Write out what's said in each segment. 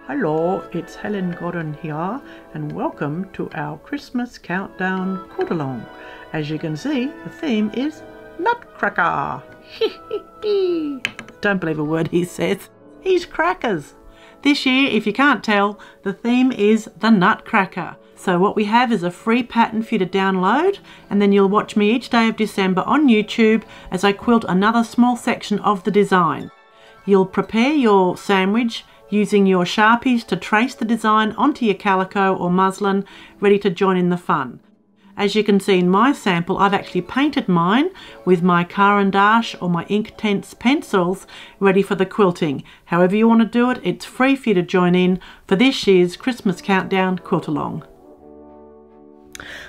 Hello, it's Helen Godden here and welcome to our Christmas countdown quilt-a-long. As you can see, the theme is Nutcracker. Don't believe a word he says. He's crackers. This year, if you can't tell, the theme is the Nutcracker. So what we have is a free pattern for you to download, and then you'll watch me each day of December on YouTube as I quilt another small section of the design. You'll prepare your sandwich using your Sharpies to trace the design onto your calico or muslin, ready to join in the fun. As you can see in my sample, I've actually painted mine with my Caran d'Ache or my INKtense pencils, ready for the quilting. However you want to do it, it's free for you to join in for this year's Christmas Countdown Quilt-a-long.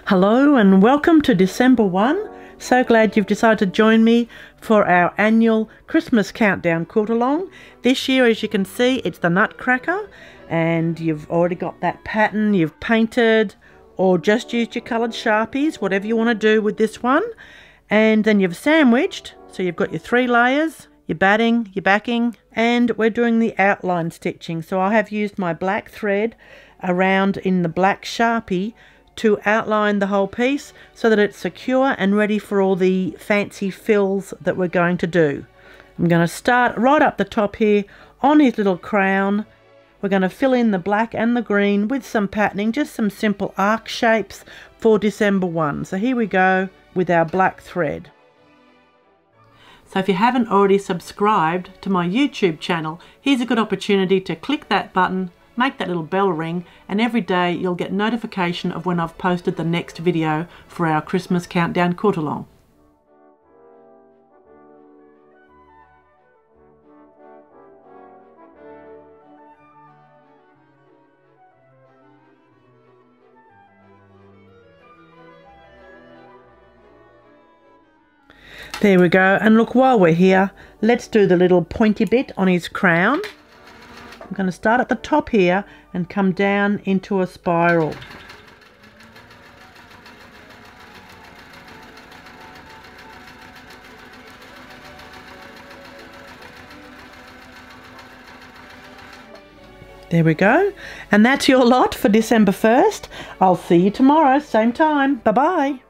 Hello and welcome to December 1. So glad you've decided to join me for our annual Christmas Countdown Quilt-a-long. This year, as you can see, it's the Nutcracker, and you've already got that pattern you've painted or just used your coloured Sharpies, whatever you want to do with this one. And then you've sandwiched, so you've got your 3 layers, your batting, your backing, and we're doing the outline stitching. So I have used my black thread around in the black Sharpie to outline the whole piece so that it's secure and ready for all the fancy fills that we're going to do. I'm going to start right up the top here on his little crown. We're going to fill in the black and the green with some patterning, just some simple arc shapes for December 1. So here we go with our black thread. So if you haven't already subscribed to my YouTube channel, here's a good opportunity to click that button, make that little bell ring, and every day you'll get notification of when I've posted the next video for our Christmas Countdown Quilt-a-long. There we go, and look, while we're here, let's do the little pointy bit on his crown. I'm going to start at the top here and come down into a spiral. There we go. And that's your lot for December 1st. I'll see you tomorrow, same time. Bye-bye.